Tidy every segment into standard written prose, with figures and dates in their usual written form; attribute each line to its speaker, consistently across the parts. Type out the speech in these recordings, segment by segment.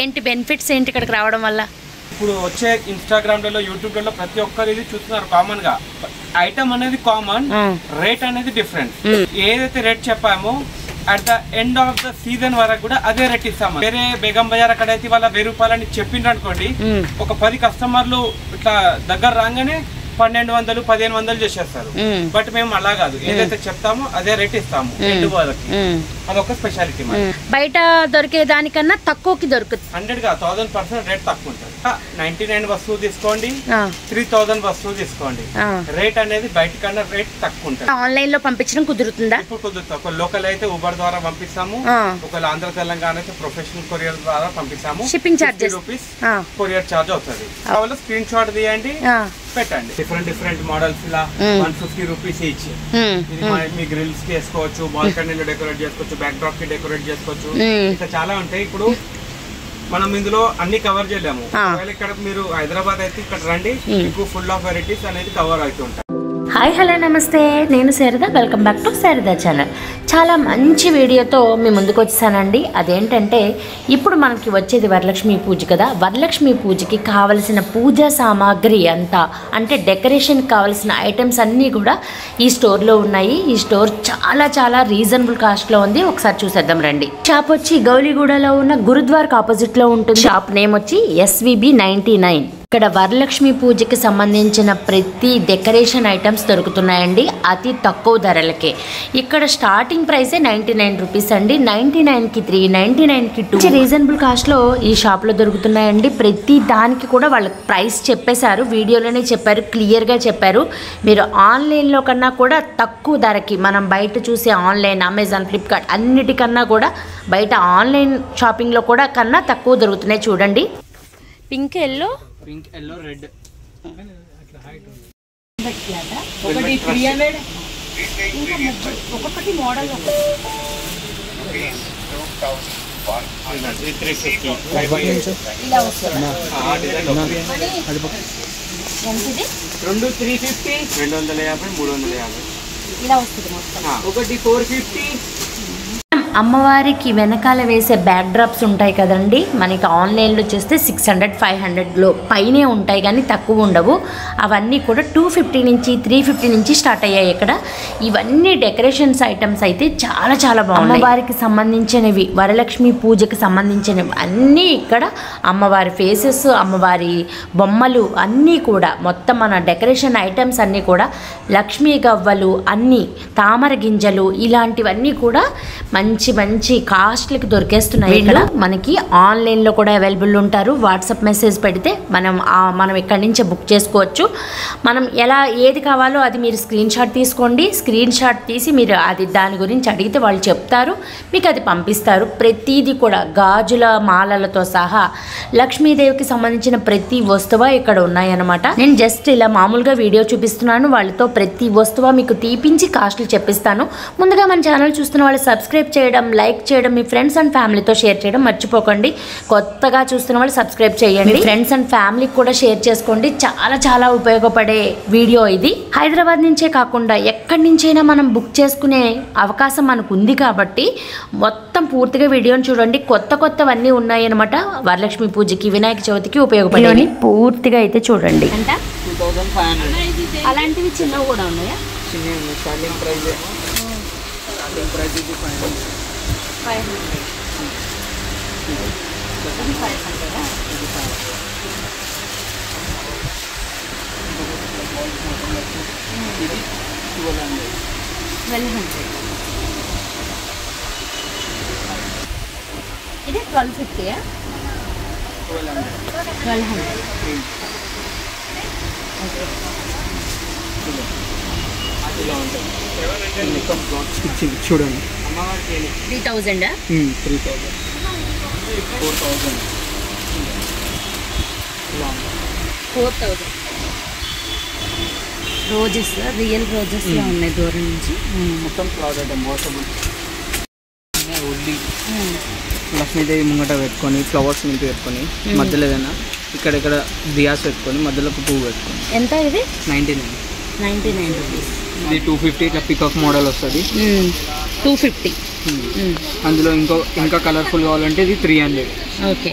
Speaker 1: ఏంటి బెనిఫిట్స్ ఏంటి ఇక్కడికి రావడం వల్ల?
Speaker 2: ఇప్పుడు వచ్చే ఇన్స్టాగ్రామ్లలో యూట్యూబ్లలో ప్రతి ఒక్కరు ఇది చూస్తున్నారు కామన్ గా. ఐటమ్ అనేది కామన్, రేట్ అనేది డిఫరెంట్. ఏదైతే రేట్ చెప్పామో at the end of the season వరకు కూడా అదే రేట్ ఇస్తాము. వేరే బేగం బజార్ అక్కడైతే వాళ్ళ 1000 రూపాయలని చెప్పిండ్రు అనుకోండి, ఒక 10 కస్టమర్లు ఇట్లా దగ్గర రాగానే 1200 1500 చేసేస్తారు. బట్ మేము అలా కాదు, ఏదైతే చెప్తామో అదే రేట్ ఇస్తాము ఎండ్ వరకు. అదొక స్పెషాలిటీ.
Speaker 1: బయట దొరికే దానికన్నా తక్కువకి దొరుకుతుంది.
Speaker 2: 1000% రేట్ తక్కువ ఉంటుంది. 99 వస్తువు తీసుకోండి, 3000 వస్తువు తీసుకోండి, రేట్ అనేది బయట కన్నా రేట్ తక్కువ ఉంటుంది.
Speaker 1: ఆన్లైన్ లో పంపించడం కుదురుతుందా?
Speaker 2: ఇప్పుడు కుదురుతుంది. ఒక లోకల్ అయితే ఊబర్ ద్వారా పంపిస్తాము, ఒకవేళ ఆంధ్ర తెలంగాణ అయితే ప్రొఫెషనల్ కొరియర్ ద్వారా పంపిస్తాము.
Speaker 1: Shipping charges
Speaker 2: rupees courier charge అవుతుంది. కావాలి స్క్రీన్ షాట్ తీయండి, పెట్టండి. డిఫరెంట్ మోడల్స్ ఇలా 150 రూపీస్ ఈచ్. ఇది మీ గ్రిల్స్ కి వేసుకోవచ్చు, బాల్కనీలో డెకరేట్ చేసుకోవచ్చు, బ్యాక్ డ్రాప్ కి డెకరేట్ చేసుకోవచ్చు. ఇంకా చాలా ఉంటాయి. ఇప్పుడు మనం ఇందులో అన్ని కవర్ చేయలేము. ఇక్కడ మీరు హైదరాబాద్ అయితే ఇక్కడ రండి, మీకు ఫుల్ ఆఫ్ వెరైటీస్ అనేది కవర్ అవుతుంటాయి.
Speaker 1: హాయ్ హలో నమస్తే, నేను Sharada. Welcome back to Sharada channel. చాలా మంచి వీడియోతో మీ ముందుకు వచ్చేసానండి. అదేంటంటే ఇప్పుడు మనకి వచ్చేది వరలక్ష్మి పూజ కదా. వరలక్ష్మి పూజకి కావలసిన పూజా సామాగ్రి అంతా, అంటే డెకరేషన్కి కావాల్సిన ఐటమ్స్ అన్నీ కూడా ఈ స్టోర్లో ఉన్నాయి. ఈ స్టోర్ చాలా రీజనబుల్ కాస్ట్లో ఉంది. ఒకసారి చూసేద్దాం రండి. షాప్ వచ్చి గౌలిగూడలో ఉన్న గురుద్వార్కి ఆపోజిట్లో ఉంటుంది. షాప్ నేమ్ వచ్చి SVB 99. ఇక్కడ వరలక్ష్మి పూజకి సంబంధించిన ప్రతి డెకరేషన్ ఐటమ్స్ దొరుకుతున్నాయండి అతి తక్కువ ధరలకే. ఇక్కడ స్టార్టింగ్ ప్రైసే 99 రూపీస్ అండి. 99కి 3, 99కి 2 రీజనబుల్ కాస్ట్లో ఈ షాప్లో దొరుకుతున్నాయండి. ప్రతి దానికి కూడా వాళ్ళకి ప్రైస్ చెప్పేశారు, వీడియోలోనే చెప్పారు, క్లియర్గా చెప్పారు. మీరు ఆన్లైన్లో కన్నా కూడా తక్కువ ధరకి, మనం బయట చూసే ఆన్లైన్ అమెజాన్, ఫ్లిప్కార్ట్ అన్నిటికన్నా కూడా బయట ఆన్లైన్ షాపింగ్లో కూడా కన్నా తక్కువ దొరుకుతున్నాయి. చూడండి, పింక్ ఎల్లో
Speaker 2: రెడ్
Speaker 1: ఒకటి 300, ఒక్కొక్కటి మోడల్ ఇలా వస్తుంది.
Speaker 2: 350, 250, 350
Speaker 1: ఇలా వస్తుంది మొత్తం.
Speaker 2: ఒకటి 450.
Speaker 1: అమ్మవారికి వెనకాల వేసే బ్యాక్ డ్రాప్స్ ఉంటాయి కదండి, మనకి ఆన్లైన్లో చేస్తే 600, 500లో పైనే ఉంటాయి కానీ తక్కువ ఉండవు. అవన్నీ కూడా 250 నుంచి 350 నుంచి స్టార్ట్ అయ్యాయి ఇక్కడ. ఇవన్నీ డెకరేషన్స్ ఐటమ్స్ అయితే చాలా బాగున్నాయి. అమ్మవారికి సంబంధించినవి, వరలక్ష్మి పూజకి సంబంధించినవి అన్నీ ఇక్కడ. అమ్మవారి ఫేసెస్, అమ్మవారి బొమ్మలు అన్నీ కూడా, మొత్తం మన డెకరేషన్ ఐటమ్స్ అన్నీ కూడా, లక్ష్మీ గవ్వలు అన్నీ, తామర గింజలు ఇలాంటివన్నీ కూడా మంచి కాస్ట్లకి దొరికేస్తున్నాయి ఇక్కడ. మనకి ఆన్లైన్లో కూడా అవైలబుల్ ఉంటారు. వాట్సాప్ మెసేజ్ పెడితే మనం ఇక్కడి నుంచే బుక్ చేసుకోవచ్చు. మనం ఏది కావాలో అది మీరు స్క్రీన్ షాట్ తీసుకోండి. స్క్రీన్ షాట్ తీసి మీరు అది దాని గురించి అడిగితే వాళ్ళు చెప్తారు, మీకు అది పంపిస్తారు. ప్రతిదీ కూడా గాజుల మాలలతో సహా లక్ష్మీదేవికి సంబంధించిన ప్రతి వస్తువు ఇక్కడ ఉన్నాయన్నమాట. నేను జస్ట్ ఇలా మామూలుగా వీడియో చూపిస్తున్నాను. వాళ్ళతో ప్రతి వస్తువు మీకు తీపించి కాస్ట్లు చెప్పిస్తాను. ముందుగా మన ఛానల్ చూస్తున్న వాళ్ళు సబ్స్క్రైబ్ చేయడం, లైక్ చేయడం, మీ ఫ్రెండ్స్ అండ్ ఫ్యామిలీతో షేర్ చేయడం మర్చిపోకండి. కొత్తగా చూస్తున్న వాళ్ళు సబ్స్క్రైబ్ చేయండి, ఫ్రెండ్స్ అండ్ ఫ్యామిలీకి కూడా షేర్ చేసుకోండి. చాలా ఉపయోగపడే వీడియో ఇది. హైదరాబాద్ నుంచే కాకుండా ఎక్కడి నుంచైనా మనం బుక్ చేసుకునే అవకాశం మనకు ఉంది కాబట్టి మొత్తం పూర్తిగా వీడియోని చూడండి. కొత్తవన్నీ ఉన్నాయి అనమాట. వరలక్ష్మి పూజకి, వినాయక చవితికి ఉపయోగపడే పూర్తిగా అయితే చూడండి. అలాంటివి చిన్నవి కూడా ఉన్నాయా?
Speaker 2: ప్రైస్ ఇది 500.
Speaker 1: 1200. ఇది 1250. 1200.
Speaker 2: చూడండి,
Speaker 1: 3000.
Speaker 2: 3000, 4000,
Speaker 1: 4000. రోజెస్, రియల్ రోజెస్ లా ఉన్నాయి దూరం నుంచి.
Speaker 2: మొత్తం ప్రోడక్ట్ మోసబుల్. లక్ష్మీదేవి ముంగట పెట్టుకొని, ఫ్లవర్స్ నింపి పెట్టుకొని, మధ్యలో ఏదైనా ఇక్కడ దియాస్ పెట్టుకొని, మధ్యలో పువ్వు పెట్టుకొని.
Speaker 1: ఎంత ఇది?
Speaker 2: 99 రూపీస్. ఇది 250. ఇట్లా పికాక్ మోడల్ వస్తుంది, 250. అందులో ఇంకా కలర్ఫుల్ కావాలంటే ఇది 300.
Speaker 1: ఓకే.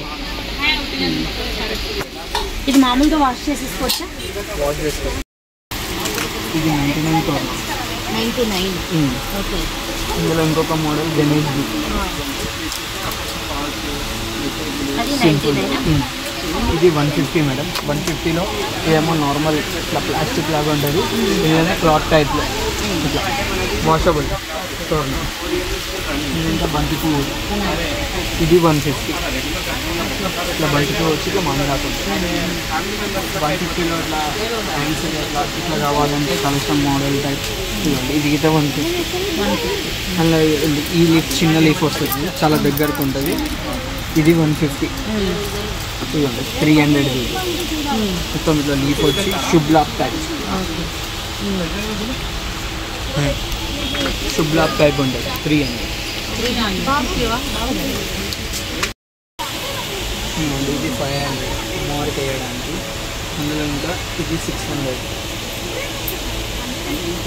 Speaker 1: ఇది మామూలుగా వాష్ చేసేసుకోవచ్చా?
Speaker 3: వాష్ చేసుకో. ఇది 99 తోరణం.
Speaker 1: 99. ఓకే.
Speaker 3: ఇందులో ఇంకొక మోడల్ గణేష్ బుక్.
Speaker 1: అది 99.
Speaker 3: ఇది 150 మేడం. 150లో ఇదేమో నార్మల్ ఇట్లా ప్లాస్టిక్ లాగా ఉంటుంది. ఇదేమో క్లాత్ టైప్లో ఇట్లా వాషబుల్ తోరణం. ఇంకా బంతి పువ్వు. ఇది 150. ఇట్లా బంతి పువ్వు వచ్చి ఇట్లా మామూలు రాకుండా 150లో ఇట్లా హ్యాండ్స్ ఇట్లా కావాలంటే కనీసం మోడల్ టైప్ చూడండి. ఇది గిట్ట 150. అలా ఈ లీఫ్ చిన్న లీఫ్ వస్తుంది, చాలా దగ్గరకు ఉంటుంది. ఇది 150. చూడండి 300. మొత్తం ఇట్లా లీఫ్ వచ్చి శుభ్లాప్ టైప్. శుభ్లాప్ టైప్ ఉంటుంది. 300. ఇది 500 అమ్మవారికి వేయడానికి. అందులో ఇంకా ఇది 600.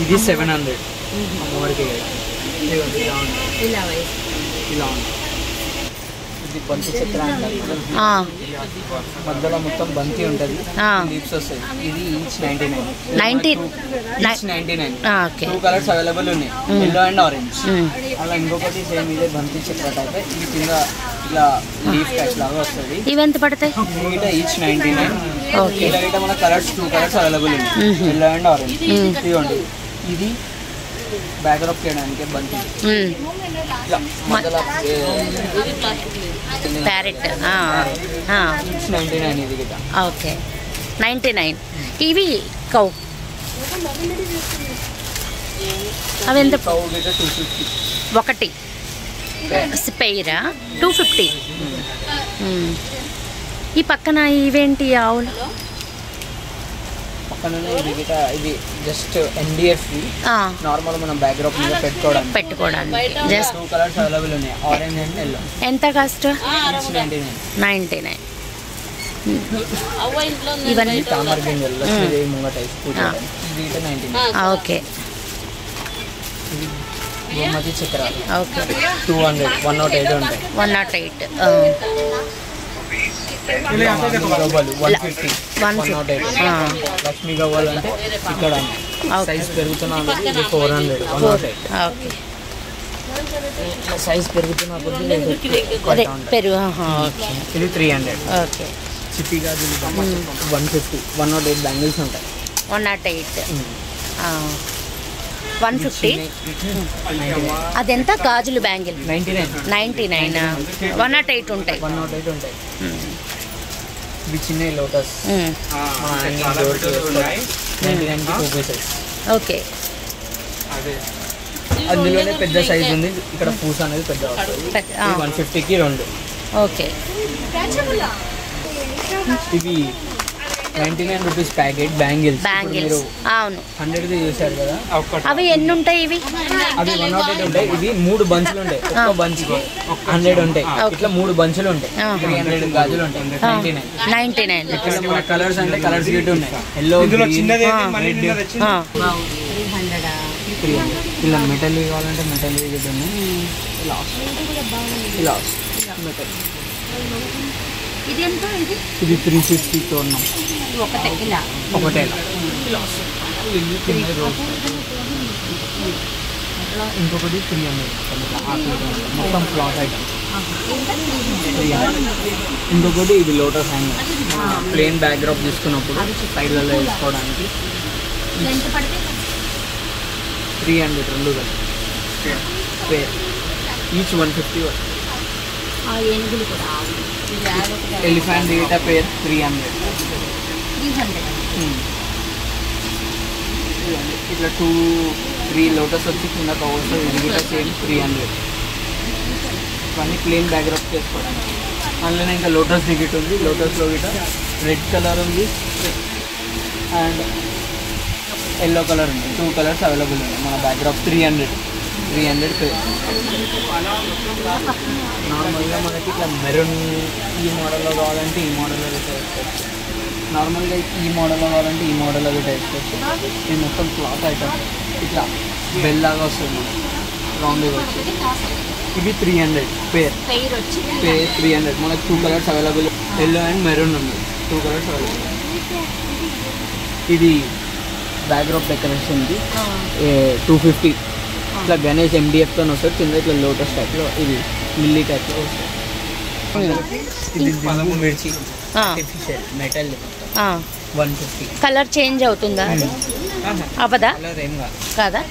Speaker 3: ఇది 700 అమ్మవారికి వేయడానికి. ఇలా ఉంది. ఇది బంతి చక్ర అంటారు. మధ్యలో మొత్తం బంతి ఉంటుంది, లీవ్స్ వస్తాయి. ఇది ఈచ్ 99. 99. 2 కలర్స్ అవైలబుల్ ఉన్నాయి, ఎల్లో అండ్ ఆరెంజ్. అలా ఇంకొకటి సేమ్ ఇదే బంతి చక్ర టైప్. ఇది కింద ఇలా లీఫ్ టైప్ లాగా వస్తుంది.
Speaker 1: ఇవి ఎంత పడతాయి?
Speaker 3: ఈచ్ 99. ఇలా మన కలర్స్ 2 కలర్స్ అవైలబుల్ ఉన్నాయి, ఎల్లో అండ్ ఆరెంజ్. ఇవ్వండి. ఇది బ్యాక్డ్రాప్ చేయడానికి బంతి
Speaker 1: ప్యారెట్.
Speaker 3: 99. ఇది గిట్ట
Speaker 1: ఓకే 99. ఇవి కౌ అవి ఎంత?
Speaker 3: కౌ గిట్ట 250.
Speaker 1: ఒకటి పెయిరా 250. ఈ పక్కన ఇవేంటి ఆవులు?
Speaker 3: పక్కననే ఇది గిట్ట ఇది జస్ట్ NDF నార్మల్ మనం బ్యాక్డ్రాప్ మీద పెట్టుకోవడానికి.
Speaker 1: జస్ట్
Speaker 3: 2 కలర్స్ అవైలబుల్ ఉన్నాయి, ఆరెంజ్ అండ్ ఎల్లో.
Speaker 1: ఎంత కాస్ట్? 99. ఇవన్నీ
Speaker 3: తామర గింజలు లక్ష్మీదేవి ముంగట ఇది గిట్ట 99.
Speaker 1: ఓకే.
Speaker 3: ఇది గోమతి చక్రాలు.
Speaker 1: ఓకే
Speaker 3: 200. 108 ఉంటాయి.
Speaker 1: 108.
Speaker 3: గవ్వలు 150. 108. లక్ష్మీ గవ్వలు అంటే ఇక్కడ సైజ్ పెరుగుతున్నా ఇది 400. 108.
Speaker 1: ఓకే.
Speaker 3: సైజ్ పెరుగుతున్న కొద్ది
Speaker 1: పెరుగు.
Speaker 3: ఇది 300.
Speaker 1: ఓకే.
Speaker 3: చిట్టి గాజులు 150. 108 బ్యాంగిల్స్ ఉంటాయి.
Speaker 1: 108. 150. అదెంత గాజులు బ్యాంగిల్? 99. 108 ఉంటాయి.
Speaker 3: 108 ఉంటాయి. ఇవి చిన్న లోటస్. 99కి 2 పీసెస్.
Speaker 1: ఓకే.
Speaker 3: అందులోనే పెద్ద సైజ్ ఉంది, ఇక్కడ పూస అనేది పెద్ద వస్తుంది. 150కి 2.
Speaker 1: ఓకే.
Speaker 3: ఇవి 99 రూపీస్ ప్యాకెట్ బ్యాంగిల్స్.
Speaker 1: అవును
Speaker 3: 100ది చూసారు కదా.
Speaker 1: అవి ఎన్ని ఉంటాయి? ఇవి
Speaker 3: అవి 108 ఉంటాయి. ఇవి 3 బంచులు ఉంటాయి. ఒక్క బంచ్కి 100 ఉంటాయి. ఇట్లా 3 బంచులు ఉంటాయి. 300 గాజులు ఉంటాయి.
Speaker 1: 99.
Speaker 3: ఇక్కడ మన కలర్స్ అంటే కలర్స్ గిట్ ఉన్నాయి. ఎల్లో, ఇలా మెటల్ కావాలంటే మెటల్ గిట్ ఉన్నాయి. ఇలా మెటల్. ఇది 350 తోరణం. ఒకటే ఇంకొకటి 300. మొత్తం క్లాత్ ఐటమ్. ఇంకొకటి ఇది లోటస్ హ్యాంగర్. ప్లెయిన్ బ్యాక్డ్రాప్ తీసుకున్నప్పుడు సైడ్లలో వేసుకోవడానికి 300. 2 పేర్ ఈచ్ 150. ఎలిఫెంట్ గిట్ట పేర్ 300. ఇట్లా 2-3 లోటస్ వచ్చి కింద కవర్స్. ఇది గిట్ట సేమ్ 300. ఇవన్నీ ప్లెయిన్ బ్యాక్డ్రాప్ చేసుకోవడానికి. అందులోనే ఇంకా లోటస్ గిట్ ఉంది. లోటస్లో గిట్ట రెడ్ కలర్ ఉంది అండ్ ఎల్లో కలర్ ఉంది. 2 కలర్స్ అవైలబుల్ ఉంది. మన బ్యాక్డ్రాప్ 300 పేర్. నార్మల్గా మనకి ఇట్లా మెరూన్ ఈ మోడల్లో కావాలంటే ఈ మోడల్లో వేసుకోవచ్చు. నార్మల్గా ఈ మోడల్లో కావాలంటే ఈ మోడల్లో వేసుకోవచ్చు. ఇది మొత్తం క్లాత్ ఐటమ్. ఇట్లా బెల్ లాగా వస్తుంది రౌండ్గా వచ్చి. ఇది 300 పేర్ 300. మనకి 2 colours available. Yellow and maroon ఉంది, 2 కలర్స్ అవైలబుల్. ఇది బ్యాక్డ్రాప్ డెకరేషన్ది 250. ఇట్లా గణేష్ MDFతో వస్తుంది, కింద ఇట్లా లోటస్ టైప్లో, ఇది లిల్లీ టైప్లో వస్తుంది. ఇది మిర్చి ఆర్టిఫిషియల్ మెటల్ 150.
Speaker 1: కలర్ చేంజ్ అవుతుందా అది? అవదా?
Speaker 3: కలర్ ఏం
Speaker 1: కాదా?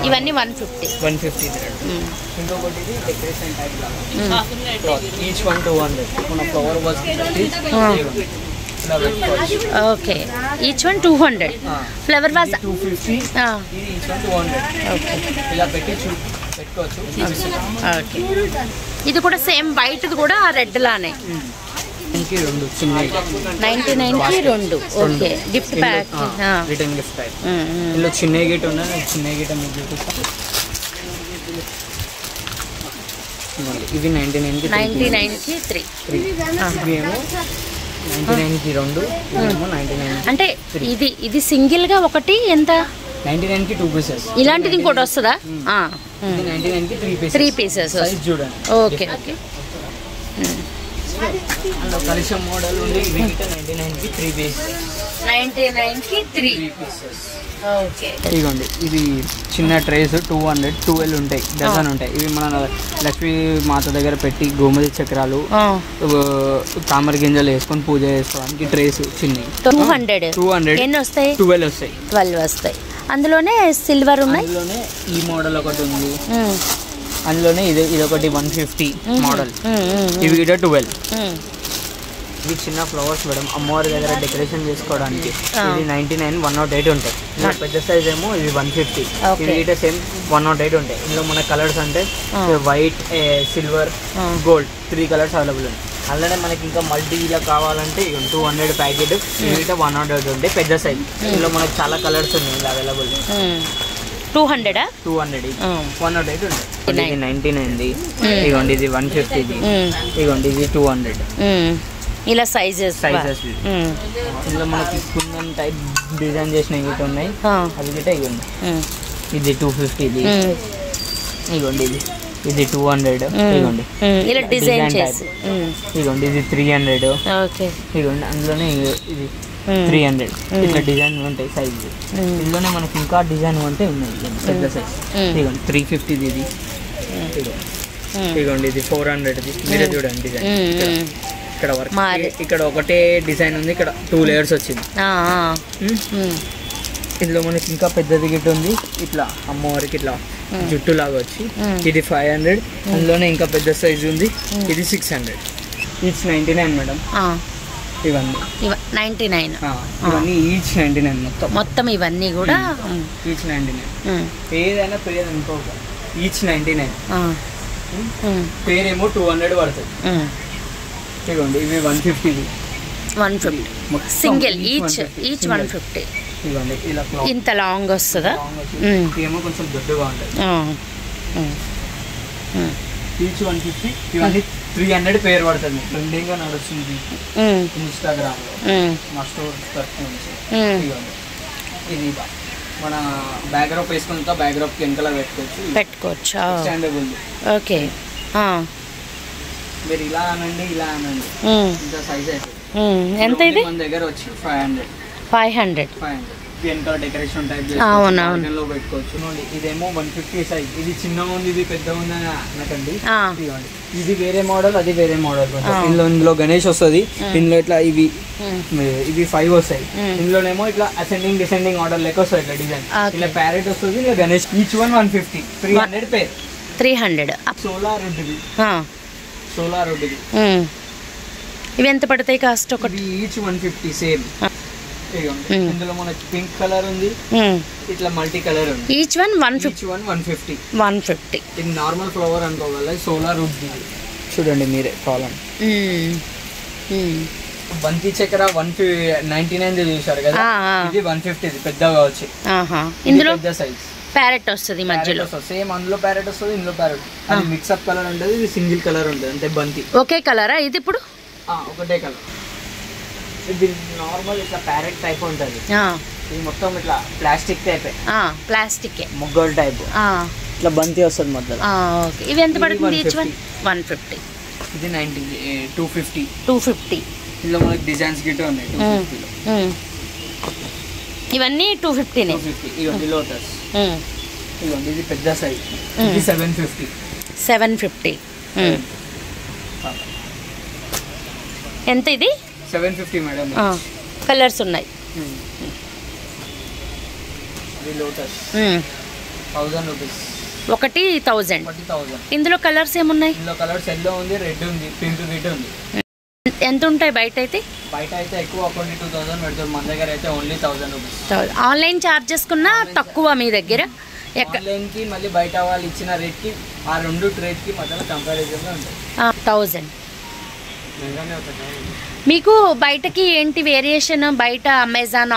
Speaker 1: ఇవన్నీ 150.
Speaker 3: 150. ఇంకొకటి ఇది డెకరేషన్ టైప్ లాగా, ఈచ్ 1 200. మన flower vase
Speaker 1: okay, each 1 200. Flower vase
Speaker 3: 250. ఇది ఈచ్ 1 200.
Speaker 1: ఓకే,
Speaker 3: ఇలా పెట్టుకోవచ్చు.
Speaker 1: ఓకే. ఇది కూడా సేమ్ వైట్ది కూడా రెడ్ లానే 99కి 2. Okay, gift pack,
Speaker 3: return gift pack. ఇందులో చిన్న గేట్ ఉన్నాయి, చిన్న గేట్ మీకు చూపిస్తాను. ఇవి 99కి
Speaker 1: 3.
Speaker 3: ఇవి ఏమో 99కి 2, ఇవేమో 99.
Speaker 1: అంటే ఇది సింగిల్ గా ఒకటి ఎంత?
Speaker 3: 99కి 2 పీసెస్.
Speaker 1: ఇలాంటిది ఇంకోటి వస్తుందా?
Speaker 3: 99కి 3
Speaker 1: పీసెస్.
Speaker 3: సైజ్ చూడండి.
Speaker 1: Okay, okay.
Speaker 3: అందులో కలిసం మోడల్ ఉంది, ఇవి 99కి 3 పీసెస్.
Speaker 1: 99కి 3
Speaker 3: పీసెస్.
Speaker 1: ఓకే.
Speaker 3: ఇదిగోండి, ఇది చిన్న ట్రేస్ 200, 12 ఉంటాయి, డజన్ ఉంటాయి. ఇవి మన లక్ష్మీ మాత దగ్గర పెట్టి గోమతి చక్రాలు, తామర గింజలు వేసుకొని పూజ చేసుకోవడానికి ట్రేస్ చిన్నవి.
Speaker 1: 200 ఎన్ని వస్తాయి?
Speaker 3: 12 వస్తాయి.
Speaker 1: 12 వస్తాయి. అందులోనే సిల్వర్ ఉన్నాయి.
Speaker 3: అందులోనే ఈ మోడల్ ఒకటి ఉంది, అందులోనే ఇది ఒకటి 150 మోడల్. ఇవి కూడా 12. ఇవి చిన్న ఫ్లవర్స్ మేడం, అమ్మవారి దగ్గర డెకరేషన్ చేసుకోవడానికి. ఇది 99, 108 ఉంటాయి. ఇలా పెద్ద సైజ్ ఏమో ఇవి 150. ఇవి కూడా సేమ్ 108 ఉంటాయి. ఇందులో మన కలర్స్ అంటే white, silver, gold 3 colours available ఉన్నాయి. అలానే మనకి ఇంకా మల్టీ ఇలా కావాలంటే 200 ప్యాకెట్, ఇవి 108 ఉంటాయి పెద్ద సైజ్. ఇందులో మనకి చాలా కలర్స్ ఉన్నాయి ఇలా అవైలబుల్.
Speaker 1: 200
Speaker 3: 108 ఉంటాయి. ఇది 99ది, ఇదిగోండి ఇది 150ది, ఇదిగోండి ఇది 200.
Speaker 1: ఇలా సైజెస్.
Speaker 3: ఇందులో మనకి కుందన్ టైప్ డిజైన్ చేసిన గిట్ ఉన్నాయి, అవి గిట్ట ఇవ్వండి. ఇది 250ది, ఇదిగోండి ఇది 200. ఇదిగోండి
Speaker 1: ఇలా డిజైన్ చేసి,
Speaker 3: ఇదిగోండి ఇది 300.
Speaker 1: ఓకే,
Speaker 3: ఇదిగోండి అందులోనే ఇది 300. ఇట్లా డిజైన్ ఉంటాయి సైజ్. ఇందులోనే మనకి ఇంకా డిజైన్ అంటే ఉన్నాయి పెద్ద సైజ్. ఇదిగోండి 350ది, ఇది ఇదిగోండి ఇది 400ది. మీరే చూడండి డిజైన్. ఇక్కడ వర్క్ ఇక్కడ ఒకటే డిజైన్ ఉంది, ఇక్కడ 2 లేయర్స్ వచ్చింది. ఇందులో మనకి ఇంకా పెద్దది గిట్ ఉంది, ఇట్లా అమ్మవారికి ఇట్లా జుట్టు లాగా వచ్చి, ఇది 500. అందులోనే ఇంకా పెద్ద సైజ్ ఉంది, ఇది 600. Each 99 madam. ఇవన్నీ
Speaker 1: 99.
Speaker 3: ఇవన్నీ ఈచ్ 99
Speaker 1: మొత్తం ఇవన్నీ కూడా
Speaker 3: ఈచ్ 99. ఏదైనా పేరు అనుకోక ఈచ్ 99. పేరేమో 200 పడుతుంది. ఇదిగోండి ఇవి 150.
Speaker 1: Single each 150.
Speaker 3: ఇదిగోండి ఇలా
Speaker 1: ఇంత లాంగ్ వస్తుందా?
Speaker 3: ఏమో కొంచెం దొడ్డుగా ఉంటుంది. ఈచ్ 150. ఇవన్నీ 300 పేరు పడుతుంది. ట్రెండింగ్ గా నడుస్తుంది ఇన్స్టాగ్రామ్ లో, మా స్టోర్ తరఫు నుంచి. ఇదిగోండి ఇది మన బ్యాక్డ్రాప్ వేసుకున్న బ్యాక్డ్రాప్ వెనకాల పెట్టుకోవచ్చు. స్టాండబుల్.
Speaker 1: ఓకే,
Speaker 3: మీరు ఇలా అనండి, ఇలా అనండి, ఇంత సైజ్ అయితే.
Speaker 1: ఎంత ఇది?
Speaker 3: మన దగ్గర వచ్చి 500. వెనకాల డెకరేషన్ టైప్ లో పెట్టుకోవచ్చు. ఇదేమో 150 సైజ్. ఇది చిన్నగా ఉంది, ఇది పెద్దగా ఉంది అని అనకండి. ఇది వేరే మోడల్, అది వేరే మోడల్. ఇందులో గణేష్ వస్తుంది, ఇందులో ఇట్లా ఇవి 5 వస్తాయి. ఇందులోనేమో ఇట్లా అసెండింగ్ డిసెండింగ్ ఆర్డర్ లెక్క వస్తుంది. ఇట్లా డిజైన్ ఇలా ప్యారెట్ వస్తుంది, ఇలా Ganesh. Each 150. 300 pair.
Speaker 1: 300.
Speaker 3: Solar wood.
Speaker 1: ఇవి ఎంత పడతాయి కాస్ట్? ఒకటి
Speaker 3: ఈచ్ 150 సేమ్. ఇందులో మనకి పింక్ కలర్ ఉంది, ఇట్లా మల్టీ కలర్ ఉంది.
Speaker 1: ఈచ్ 150.
Speaker 3: 150. ఇది నార్మల్ ఫ్లవర్ అనుకోగల, సోలార్ వుడ్. చూడండి మీరే కావాలండి. బంతి చక్ర 199 చూసారు కదా, ఇది 150 పెద్దగా వచ్చి.
Speaker 1: ఇందులో
Speaker 3: పెద్ద సైజ్
Speaker 1: ప్యారెట్ వస్తుంది మధ్యలో.
Speaker 3: సేమ్ అందులో ప్యారెట్ వస్తుంది, ఇందులో ప్యారెట్. అది మిక్స్అప్ కలర్ ఉంటుంది, ఇది సింగిల్ కలర్ ఉంటుంది. అంటే బంతి
Speaker 1: ఒకే కలరా ఇది? ఇప్పుడు
Speaker 3: ఒకటే కలర్. ఇది నార్మల్ ఇట్లా ప్యారెట్ టైప్ ఉంటుంది. ఇది మొత్తం ఇట్లా ప్లాస్టిక్ టైప్.
Speaker 1: ప్లాస్టిక్
Speaker 3: మొగ్గల్ టైప్. ఇట్లా బంతి వస్తుంది మధ్యలో.
Speaker 1: ఇవి ఎంత పడుతుంది? ఈచ్ 150.
Speaker 3: ఇది 250. ఇందులో మనకి డిజైన్స్ గిట్ట ఉన్నాయి 250లో.
Speaker 1: ఇవన్నీ 250నే.
Speaker 3: 250 ఇదిగోండి లోటస్. ఇదిగోండి ఇది పెద్ద సైజ్, ఇది 750.
Speaker 1: 750. ఎంత ఇది?
Speaker 3: 750 మేడం.
Speaker 1: కలర్స్ ఉన్నాయి.
Speaker 3: ఇది లోటస్ 1000 రూపీస్.
Speaker 1: ఒకటి 1000.
Speaker 3: 1000.
Speaker 1: ఇందులో కలర్స్ ఏమున్నాయి?
Speaker 3: ఇందులో కలర్స్ ఎల్లో ఉంది, రెడ్ ఉంది, పింక్ గిట్ ఉంది.
Speaker 1: ఎంత ఉంటాయి బయట అయితే?
Speaker 3: బయట అయితే ఎక్కువ 2000 పెడతారు, మన దగ్గర అయితే ఓన్లీ 1000 రూపీస్.
Speaker 1: ఆన్లైన్ చార్జెస్ కన్నా తక్కువ మీ దగ్గర?
Speaker 3: ఆన్లైన్కి మళ్ళీ బయట వాళ్ళు ఇచ్చిన రేట్కి ఆ రెండు రేట్కి మధ్యలో కంపారిజన్గా ఉంటుంది.
Speaker 1: 1000. మీకు బయటకి ఏంటి వేరియేషన్? బయట అమెజాన్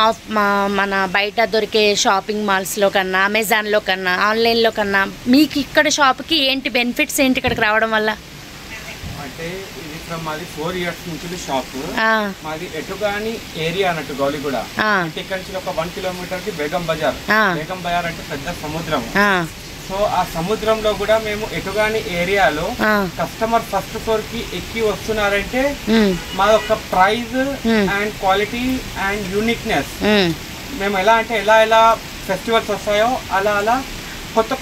Speaker 1: మన బయట దొరికే షాపింగ్ మాల్స్లో కన్నా, అమెజాన్లో కన్నా, ఆన్లైన్లో కన్నా మీకు ఇక్కడ షాప్కి ఏంటి బెనిఫిట్స్ ఏంటి ఇక్కడికి రావడం వల్ల?
Speaker 2: అంటే ఇది మాది 4 years నుంచి షాప్. మాది ఎటుగాని ఏరియా అన్నట్టు గౌలిగూడ. అంటే ఇక్కడ నుంచి ఒక 1 kilometer కి బేగం బజార్. బేగం బజార్ అంటే పెద్ద సముద్రం. సో ఆ సముద్రంలో కూడా మేము ఎటుగాని ఏరియాలో కస్టమర్ ఫస్ట్ ఫ్లోర్ కి ఎక్కి వస్తున్నారంటే మా యొక్క price and quality and uniqueness మేము ఎలా అంటే ఎలా ఫెస్టివల్స్ వస్తాయో అలా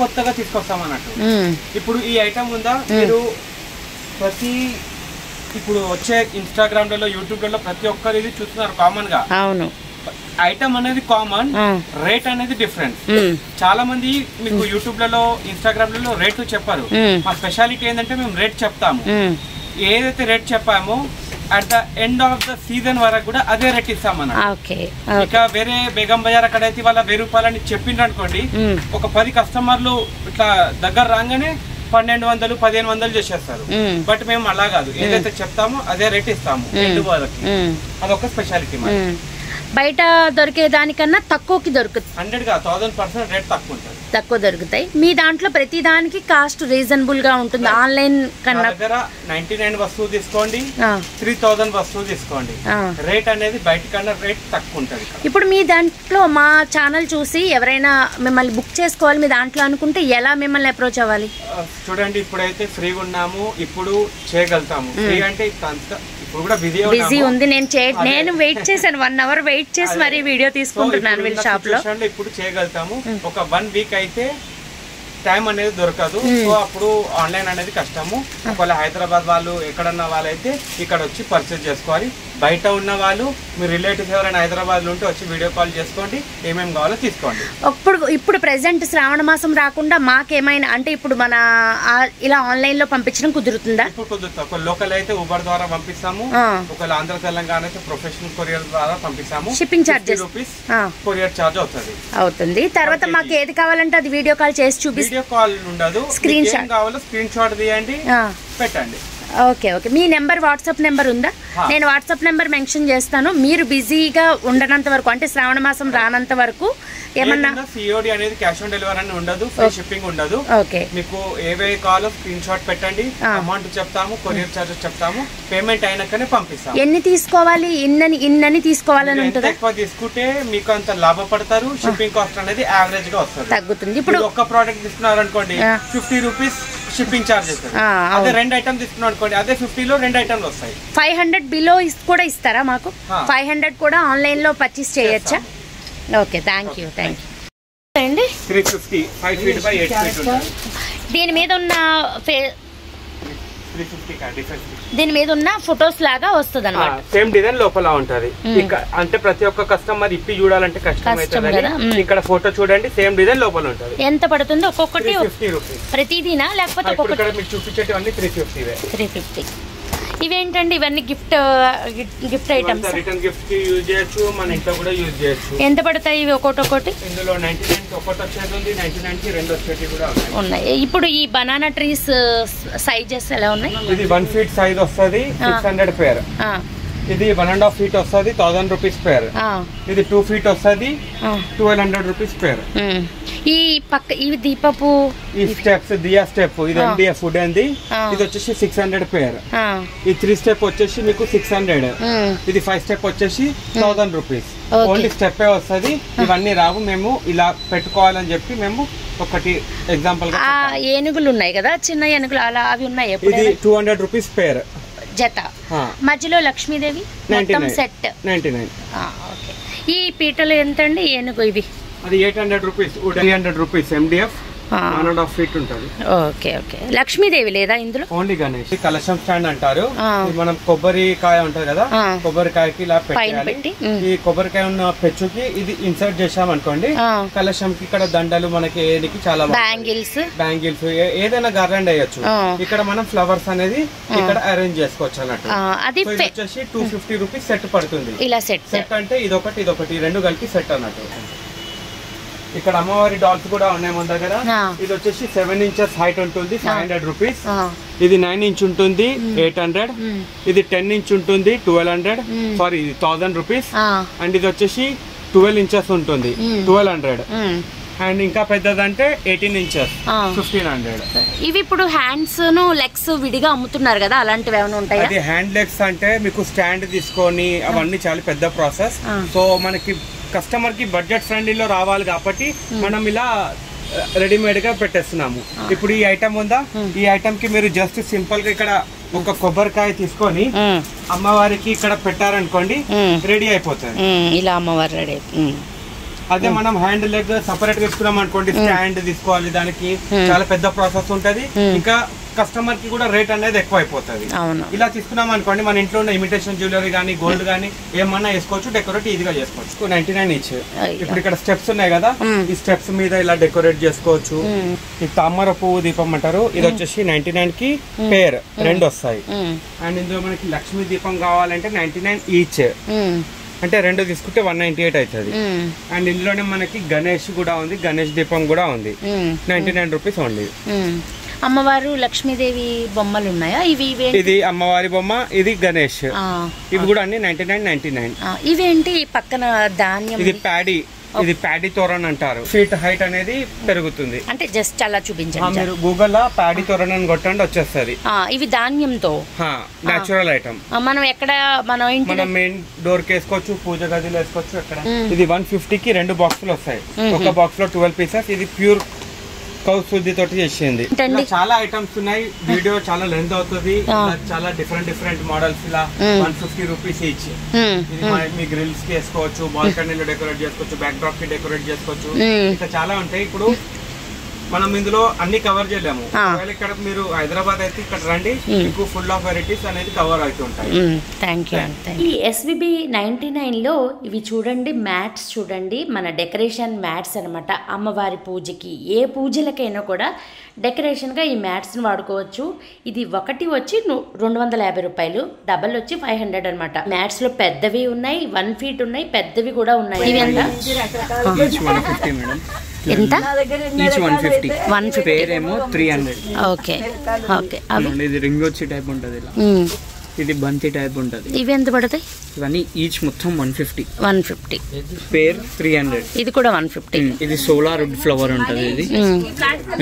Speaker 2: కొత్తగా తీసుకొస్తాం అన్నట్టు. ఇప్పుడు ఈ ఐటమ్ ఉందా, మీరు ఇప్పుడు వచ్చే ఇన్స్టాగ్రామ్ లలో, యూట్యూబ్ లలో ప్రతి ఒక్కరు ఇది చూస్తున్నారు కామన్ గా.
Speaker 1: అవును,
Speaker 2: ఐటమ్ అనేది కామన్, రేట్ అనేది డిఫరెంట్. చాలా మంది మీకు యూట్యూబ్ లలో, ఇన్స్టాగ్రామ్ లలో రేట్లు చెప్పారు. మా స్పెషాలిటీ ఏంటంటే మేము రేట్ చెప్తాము. ఏదైతే రేట్ చెప్పామో at the end of the season వరకు కూడా అదే రేట్ ఇస్తామన్నమాట. ఇక వేరే బేగం బజార్ అక్కడైతే వాళ్ళ 1000 రూపాయలని చెప్పిండ్రు అనుకోండి, ఒక 10 కస్టమర్లు ఇట్లా దగ్గర రాగానే 1200, 1500 చేసేస్తారు. బట్ మేము అలా కాదు, ఏదైతే చెప్తామో అదే రేట్ ఇస్తాము ఎండ్ వాళ్ళకి. అదొక స్పెషాలిటీ.
Speaker 1: బయట దొరికే దానికన్నా తక్కువకి దొరుకుతుంది.
Speaker 2: 1000% రేట్ తక్కువ
Speaker 1: దొరుకుతాయి. మీ దాంట్లో ప్రతి దానికి కాస్ట్ రీజనబుల్ గా ఉంటుంది. ఆన్లైన్ కన్నా
Speaker 2: దగ్గర 99 వస్తువు తీసుకోండి, 3000 వస్తువు తీసుకోండి, రేట్ అనేది బయట కన్నా రేట్ తక్కువ ఉంటుంది.
Speaker 1: ఇప్పుడు మీ దాంట్లో మా ఛానల్ చూసి ఎవరైనా మిమ్మల్ని బుక్ చేసుకోవాలి మీ దాంట్లో అనుకుంటే ఎలా మిమ్మల్ని అప్రోచ్ అవ్వాలి?
Speaker 2: చూడండి, ఇప్పుడైతే ఫ్రీగా ఉన్నాము, ఇప్పుడు చేయగలుగుతాము. ఫ్రీ అంటే
Speaker 1: బిజీ ఉంది. నేను వెయిట్ చేశాను, 1 hour వెయిట్ చేసి మరీ వీడియో తీసుకుంటున్నాను వీళ్ళ షాప్ లో.
Speaker 2: ఇప్పుడు చేయగలుగుతాము. ఒక 1 week అయితే టైం అనేది దొరకదు. సో అప్పుడు ఆన్లైన్ అనేది కష్టము. ఒకవేళ హైదరాబాద్ వాళ్ళు ఎక్కడన్నా వాళ్ళైతే ఇక్కడ వచ్చి పర్చేజ్ చేసుకోవాలి. బయట ఉన్న వాళ్ళు మీ రిలేటివ్స్ ఎవరైనా హైదరాబాద్ లో ఉంటే వచ్చి వీడియో కాల్ చేసుకోండి, ఏమేమి కావాలో తీసుకోండి.
Speaker 1: ఇప్పుడు ప్రెసెంట్ శ్రావణ మాసం రాకుండా మాకేమైనా అంటే ఇప్పుడు మన ఇలా ఆన్లైన్ లో పంపించడం కుదురుతుందా?
Speaker 2: ఇప్పుడు కుదురుతుంది. ఒక లోకల్ అయితే ఊబర్ ద్వారా పంపిస్తాము, ఒకవేళ ఆంధ్ర తెలంగాణ అయితే ప్రొఫెషనల్ కొరియర్ ద్వారా పంపిస్తాము.
Speaker 1: షిప్పింగ్ చార్జెస్
Speaker 2: కొరియర్ చార్జ్ అవుతుంది.
Speaker 1: తర్వాత మాకు ఏది కావాలంటే అది వీడియో కాల్ చేసి చూపిస్తాం.
Speaker 2: వీడియో కాల్ ఉండదు, స్క్రీన్ షాట్ కావాలో స్క్రీన్ షాట్ తీయండి, పెట్టండి.
Speaker 1: ఓకే. మీ నెంబర్, వాట్సాప్ నెంబర్ ఉందా? నేను వాట్సాప్ నెంబర్ మెన్షన్ చేస్తాను. మీరు బిజీగా ఉండనంత వరకు, అంటే శ్రావణ మాసం రానంత వరకు ఏమన్నా
Speaker 2: సిఓడి అనేది క్యాష్ ఆన్ డెలివరీ అని ఉండదు, ఫ్రీ షిప్పింగ్ ఉండదు.
Speaker 1: ఓకే,
Speaker 2: మీకు ఏవే కావాలో స్క్రీన్ షాట్ పెట్టండి, అమౌంట్ చెప్తాము, కొరియర్ చార్జెస్ చెప్తాము, పేమెంట్ అయినాకనే పంపిస్తాము.
Speaker 1: ఎన్ని తీసుకోవాలి? ఇన్నని తీసుకోవాలని ఉంటుంది.
Speaker 2: ఎక్కువ తీసుకుంటే మీకు అంత లాభపడతారు. షిప్పింగ్ కాస్ట్ అనేది యావరేజ్ గా వస్తుంది,
Speaker 1: తగ్గుతుంది. ఇప్పుడు
Speaker 2: ఒక్క ప్రోడక్ట్ తీసుకున్నారు అనుకోండి 50 రూపీస్ షిప్పింగ్ చార్జెస్. అదే 2 ఐటమ్ తీసుకున్నాం అనుకోండి, అదే 50 లో 2 ఐటమ్లు వస్తాయి.
Speaker 1: 500 బిలో కూడా ఇస్తారా మాకు? 500 కూడా ఆన్లైన్ లో పర్చేస్ చేయొచ్చా? Okay, thank you.
Speaker 2: 350 5 feet by 8 feet ఉంటుంది.
Speaker 1: దీని మీద ఉన్న ఫొటోస్ లాగా వస్తుంది అన్నమాట.
Speaker 2: సేమ్ డిజైన్ లోపల ఉంటది. అంటే ప్రతి ఒక్క కస్టమర్ ఇప్పి చూడాలంటే కష్టం అవుతుంది. ఇక్కడ ఫోటో చూడండి, సేమ్ డిజైన్ లోపల ఉంటది.
Speaker 1: ఎంత పడుతుంది ఒక్కొక్కటి?
Speaker 2: 50 రూపీస్
Speaker 1: ప్రతిదీనా లేకపోతే
Speaker 2: ఒక్కొక్కటి? మీకు చూపించేటివన్నీ
Speaker 1: 350. ఇవేంటండి? ఇవన్నీ గిఫ్ట్ ఐటమ్స్.
Speaker 2: రిటర్న్ గిఫ్ట్ కి యూజ్ చేయొచ్చు, మన ఇంట్లో కూడా యూజ్ చేయొచ్చు.
Speaker 1: ఎంత పడతాయి ఇవి ఒక్కొక్కటి?
Speaker 2: ఇందులో 99 ఒకటి వచ్చేది ఉంది, 99 కి 2 వచ్చేటి కూడా
Speaker 1: ఉన్నాయి. ఇప్పుడు ఈ బనానా ట్రీస్ సైజెస్ ఎలా ఉన్నాయి?
Speaker 2: ఇది 1 feet సైజ్ వస్తుంది, 600 పేర్. ఇది 1.5 feet వస్తుంది, 1000 రూపీస్ పేర్. ఇది 2 feet వస్తుంది, 1200 రూపీస్ పేర్.
Speaker 1: ఈ పక్క ఇవి దీపపు
Speaker 2: ఈ స్టెప్స్, దియా స్టెప్, ఇది MDF వుడ్ అండి. ఇది వచ్చేసి 600 పేర్. ఈ 3 స్టెప్ వచ్చేసి మీకు 600. ఇది 5 స్టెప్ వచ్చేసి 1000 రూపీస్. ఓన్లీ స్టెప్ వస్తుంది, ఇవన్నీ రావు. మేము ఇలా పెట్టుకోవాలని చెప్పి మేము ఒకటి ఎగ్జాంపుల్ గా
Speaker 1: ఏనుగులు ఉన్నాయి కదా, చిన్న ఏనుగులు, అలా అవి ఉన్నాయి.
Speaker 2: ఇది 200 రూపీస్ పేర్.
Speaker 1: జత. మధ్యలో లక్ష్మీదేవి మొత్తం సెట్
Speaker 2: 99.
Speaker 1: ఓకే. ఈ పీటలు ఎంత అండి? ఏనుగు ఇవి
Speaker 2: అది 800 రూపీస్, 300 రూపీస్ MDF 1.5 feet ఉంటుంది.
Speaker 1: Okay okay. లక్ష్మీదేవి లేదా ఇందులో?
Speaker 2: ఓన్లీ గణేష్. కలశం స్టాండ్ అంటారు. మనం కొబ్బరికాయ ఉంటది కదా, కొబ్బరికాయకి ఇలా పెట్టాలి. ఈ కొబ్బరికాయ ఉన్న పెచ్చుకి ఇది ఇన్సర్ట్ చేసాం అనుకోండి, కలశంకి ఇక్కడ దండలు మనకి ఏదికి చాలా బ్యాంగిల్స్ ఏదైనా గార్లాండ్ వేయొచ్చు. ఇక్కడ మనం ఫ్లవర్స్ అనేది ఇక్కడ అరేంజ్ చేసుకోవచ్చు అన్నట్టు. అది వచ్చేసి 250 రూపీస్ సెట్ పడుతుంది. ఇలా సెట్ అంటే ఇదొకటి రెండు కలిపి సెట్ అన్నట్టు. ఇక్కడ అమ్మవారి డాల్స్ కూడా ఉన్నాయి మన దగ్గర. ఇది వచ్చేసి 7 inches హైట్ ఉంటుంది, 500 రూపీస్. ఇది 9 inch ఉంటుంది, 800. ఇది 10 inch ఉంటుంది, 1200. సారీ, ఇది 1000 రూపీస్. అండ్ ఇది వచ్చేసి 12 inches ఉంటుంది, 1200. అండ్ ఇంకా పెద్దదంటే 18 inches, 1500.
Speaker 1: ఇవి ఇప్పుడు హ్యాండ్స్ లెగ్స్ విడిగా అమ్ముతున్నారు కదా, అలాంటివి ఏమైనా ఉంటాయి?
Speaker 2: అది హ్యాండ్ లెగ్స్ అంటే మీకు స్టాండ్ తీసుకొని అవన్నీ చాలా పెద్ద ప్రాసెస్. సో మనకి కస్టమర్ కి బడ్జెట్ ఫ్రెండ్లీలో రావాలి కాబట్టి మనం ఇలా రెడీమేడ్ గా పెట్టేస్తున్నాము. ఇప్పుడు ఈ ఐటమ్ ఉందా, ఈ ఐటమ్ కి మీరు జస్ట్ సింపుల్ గా ఇక్కడ ఒక కొబ్బరికాయ తీసుకొని అమ్మవారికి ఇక్కడ పెట్టారనుకోండి, రెడీ అయిపోతుంది.
Speaker 1: ఇలా అమ్మవారు రెడీ.
Speaker 2: అదే మనం హ్యాండ్ లెగ్ సపరేట్ తీసుకున్నాం అనుకోండి, స్టాండ్ తీసుకోవాలి, దానికి చాలా పెద్ద ప్రాసెస్ ఉంటది. ఇంకా కస్టమర్ కి కూడా రేట్ అనేది ఎక్కువ అయిపోతుంది. ఇలా తీసుకున్నాం అనుకోండి, మన ఇంట్లో ఉన్న ఇమిటేషన్ జ్యువెలరీ గానీ గోల్డ్ గానీ ఏమన్నా వేసుకోవచ్చు, డెకరేట్ ఈజీగా చేసుకోవచ్చు. 99 each. ఇప్పుడు ఇక్కడ స్టెప్స్ ఉన్నాయి కదా, ఈ స్టెప్స్ మీద ఇలా డెకరేట్ చేసుకోవచ్చు. ఈ తామర పువ్వు దీపం అంటారు, ఇది వచ్చేసి 99 కి పేర్ 2 వస్తాయి. అండ్ ఇందులో మనకి లక్ష్మీ దీపం కావాలంటే 99 each. అంటే 2 తీసుకుంటే 198 అవుతుంది. అండ్ ఇందులోనే మనకి గణేష్ కూడా ఉంది, గణేష్ దీపం కూడా ఉంది, 99 రూపీస్ ఓన్లీ.
Speaker 1: అమ్మవారు లక్ష్మీదేవి బొమ్మలు ఉన్నాయా?
Speaker 2: ఇది అమ్మవారి బొమ్మ, ఇది గణేష్. ఇవి కూడా అన్ని 99.
Speaker 1: ఇవేంటి పక్కన ధాన్యం?
Speaker 2: ఇది ప్యాడీ, ఇది ప్యాడీ తోరన్ అంటారు. ఫీట్ హైట్ అనేది పెరుగుతుంది.
Speaker 1: అంటే జస్ట్ అలా చూపించండి,
Speaker 2: మీరు గూగుల్ లో ప్యాడీ తోరన్ అని కొట్టండి వచ్చేస్తుంది.
Speaker 1: ఇవి ధాన్యంతో
Speaker 2: నేచురల్ ఐటమ్.
Speaker 1: మనం ఎక్కడ మనం
Speaker 2: మెయిన్ డోర్ కి వేసుకోవచ్చు, పూజ గదిలో వేసుకోవచ్చు. ఎక్కడ ఇది 150 కి 2 బాక్సులు వస్తాయి. ఒక బాక్స్ లో 12 పీసెస్. ఇది ప్యూర్ కౌ శుద్ధి తోటి చేసింది. చాలా ఐటమ్స్ ఉన్నాయి, వీడియో చాలా లెంత్ అవుతుంది. చాలా డిఫరెంట్ మోడల్స్ ఇలా 150 రూపీస్ ఈచ్. మీ గ్రిల్స్ కి వేసుకోవచ్చు, బాల్కనీలో డెకరేట్ చేసుకోవచ్చు, బ్యాక్ డ్రాప్ కి డెకరేట్ చేసుకోవచ్చు. ఇంకా చాలా ఉంటాయి. ఇప్పుడు మనం ఇందులో అన్ని కవర్ చేయలేము. ఇక్కడ మీరు హైదరాబాద్ అయితే ఇక్కడ రండి, మీకు ఫుల్ ఆఫ్ వెరైటీస్ అనేది కవర్ అవుతుంటాయి. ఈ
Speaker 1: SVB 99 లో ఇవి చూడండి, మ్యాట్స్ చూడండి, మన డెకరేషన్ మ్యాట్స్ అనమాట. అమ్మవారి పూజకి ఏ పూజలకైనా కూడా డెకరేషన్ గా ఈ మ్యాట్స్ ని వాడుకోవచ్చు. ఇది ఒకటి వచ్చి 250 రూపాయలు, డబల్ వచ్చి 500 అనమాట. మ్యాట్స్ లో పెద్దవి ఉన్నాయి, 1 feet ఉన్నాయి, పెద్దవి కూడా ఉన్నాయి. ఇవి ఎంత? ఎంత? 150.
Speaker 3: పేరేమో 300.
Speaker 1: Okay okay.
Speaker 3: ఇది రింగ్ వచ్చి టైప్ ఉంటది, ఇది బంతి టైప్ ఉంటది.
Speaker 1: ఇవి ఎంత పడతాయి?
Speaker 3: ఇవన్నీ ఈచ్ మొత్తం 150. పేర్ 300.
Speaker 1: ఇది కూడా 150.
Speaker 3: ఇది సోలార్ వుడ్ ఫ్లవర్ ఉంటది. ఇది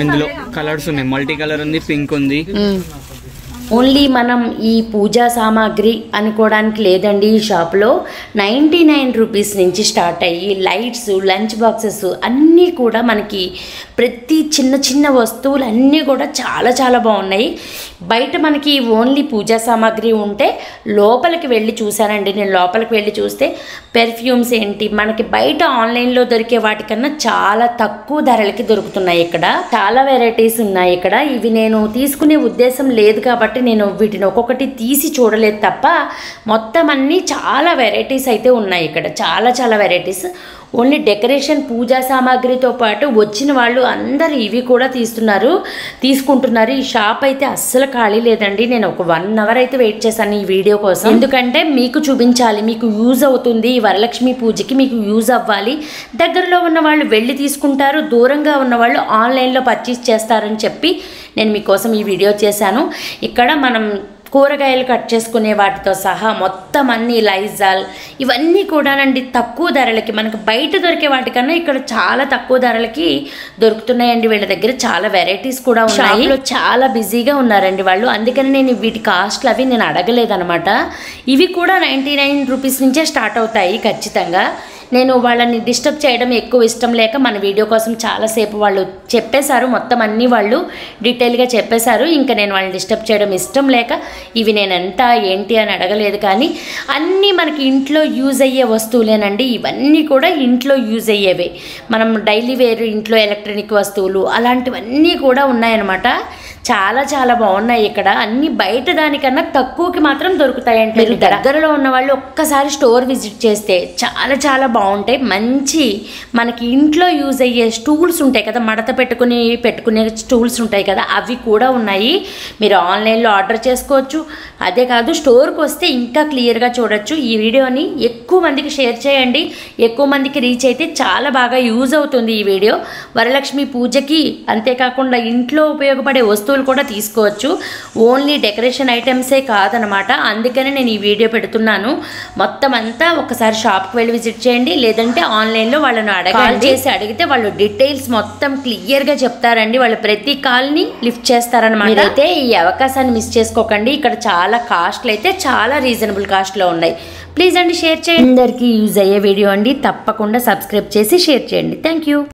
Speaker 3: ఇందులో కలర్స్ ఉన్నాయి, మల్టీ కలర్ ఉంది, పింక్ ఉంది.
Speaker 1: ఓన్లీ మనం ఈ పూజా సామాగ్రి అనుకోవడానికి లేదండి. ఈ షాప్లో 99 రూపీస్ నుంచి స్టార్ట్ అయ్యి లైట్స్, లంచ్ బాక్సెస్ అన్నీ కూడా మనకి ప్రతి చిన్న వస్తువులు అన్నీ కూడా చాలా బాగున్నాయి. బయట మనకి ఓన్లీ పూజా సామాగ్రి ఉంటే లోపలికి వెళ్ళి చూసానండి. నేను లోపలికి వెళ్ళి చూస్తే పెర్ఫ్యూమ్స్ ఏంటి మనకి బయట ఆన్లైన్లో దొరికే వాటికన్నా చాలా తక్కువ ధరలకి దొరుకుతున్నాయి. ఇక్కడ చాలా వెరైటీస్ ఉన్నాయి. ఇక్కడ ఇవి నేను తీసుకునే ఉద్దేశం లేదు కాబట్టి నేను వీటిని ఒక్కొక్కటి తీసి చూడలేదు తప్ప మొత్తం అన్నీ చాలా వెరైటీస్ అయితే ఉన్నాయి. ఇక్కడ చాలా వెరైటీస్. ఓన్లీ డెకరేషన్ పూజా సామాగ్రితో పాటు వచ్చిన వాళ్ళు అందరూ ఇవి కూడా తీసుకుంటున్నారు. ఈ షాప్ అయితే అస్సలు ఖాళీ లేదండి. నేను ఒక 1 hour అయితే వెయిట్ చేశాను ఈ వీడియో కోసం. ఎందుకంటే మీకు చూపించాలి, మీకు యూజ్ అవుతుంది. ఈ వరలక్ష్మి పూజకి మీకు యూజ్ అవ్వాలి. దగ్గరలో ఉన్న వాళ్ళు వెళ్ళి తీసుకుంటారు, దూరంగా ఉన్న వాళ్ళు ఆన్లైన్లో పర్చేస్ చేస్తారని చెప్పి నేను మీకోసం ఈ వీడియో చేశాను. ఇక్కడ మనం కూరగాయలు కట్ చేసుకునే వాటితో సహా మొత్తం అన్ని లైజాల్ ఇవన్నీ కూడానండి తక్కువ ధరలకి, మనకు బయట దొరికే వాటికన్నా ఇక్కడ చాలా తక్కువ ధరలకి దొరుకుతున్నాయండి. వీళ్ళ దగ్గర చాలా వెరైటీస్ కూడా ఉన్నాయి. చాలా బిజీగా ఉన్నారండి వాళ్ళు, అందుకని నేను వీటి కాస్ట్లు అవి నేను అడగలేదనమాట. ఇవి కూడా 99 రూపీస్ నుంచే స్టార్ట్ అవుతాయి ఖచ్చితంగా. నేను వాళ్ళని డిస్టర్బ్ చేయడం ఎక్కువ ఇష్టం లేక మన వీడియో కోసం చాలాసేపు వాళ్ళు చెప్పేశారు, మొత్తం అన్నీ వాళ్ళు డీటెయిల్గా చెప్పేశారు. ఇంకా నేను వాళ్ళని డిస్టర్బ్ చేయడం ఇష్టం లేక ఇవి నేను ఎంత ఏంటి అని అడగలేదు. కానీ అన్నీ మనకి ఇంట్లో యూజ్ అయ్యే వస్తువులేనండి. ఇవన్నీ కూడా ఇంట్లో యూజ్ అయ్యేవే, మనం డైలీ వేర్ ఇంట్లో ఎలక్ట్రానిక్ వస్తువులు అలాంటివన్నీ కూడా ఉన్నాయన్నమాట. చాలా చాలా బాగున్నాయి. ఇక్కడ అన్ని బయట దానికన్నా తక్కువకి మాత్రం దొరుకుతాయంటే మీరు దగ్గరలో ఉన్న వాళ్ళు ఒక్కసారి స్టోర్ విజిట్ చేస్తే చాలా చాలా బాగుంటాయి. మంచి మనకి ఇంట్లో యూజ్ అయ్యే స్టూల్స్ ఉంటాయి కదా, మడత పెట్టుకునే స్టూల్స్ ఉంటాయి కదా, అవి కూడా ఉన్నాయి. మీరు ఆన్లైన్లో ఆర్డర్ చేసుకోవచ్చు. అదే కాదు స్టోర్కి వస్తే ఇంకా క్లియర్గా చూడొచ్చు. ఈ వీడియోని ఎక్కువ మందికి షేర్ చేయండి, ఎక్కువ మందికి రీచ్ అయితే చాలా బాగా యూజ్ అవుతుంది ఈ వీడియో. వరలక్ష్మి పూజకి అంతేకాకుండా ఇంట్లో ఉపయోగపడే వస్తువులు కూడా తీసుకోవచ్చు. ఓన్లీ డెకరేషన్ ఐటమ్సే కాదనమాట. అందుకనే నేను ఈ వీడియో పెడుతున్నాను. మొత్తం అంతా ఒకసారి షాప్కి వెళ్ళి విజిట్ చేయండి, లేదంటే ఆన్లైన్లో వాళ్ళని కాల్ చేసి అడిగితే వాళ్ళు డీటెయిల్స్ మొత్తం క్లియర్గా చెప్తారండి. వాళ్ళు ప్రతి కాల్ని లిఫ్ట్ చేస్తారనమాట. అయితే ఈ అవకాశాన్ని మిస్ చేసుకోకండి. ఇక్కడ చాలా కాస్ట్లు అయితే చాలా రీజనబుల్ కాస్ట్లో ఉన్నాయి. ప్లీజ్ అండి షేర్ చేయండి, అందరికీ యూజ్ అయ్యే వీడియో అండి. తప్పకుండా సబ్స్క్రైబ్ చేసి షేర్ చేయండి. Thank you.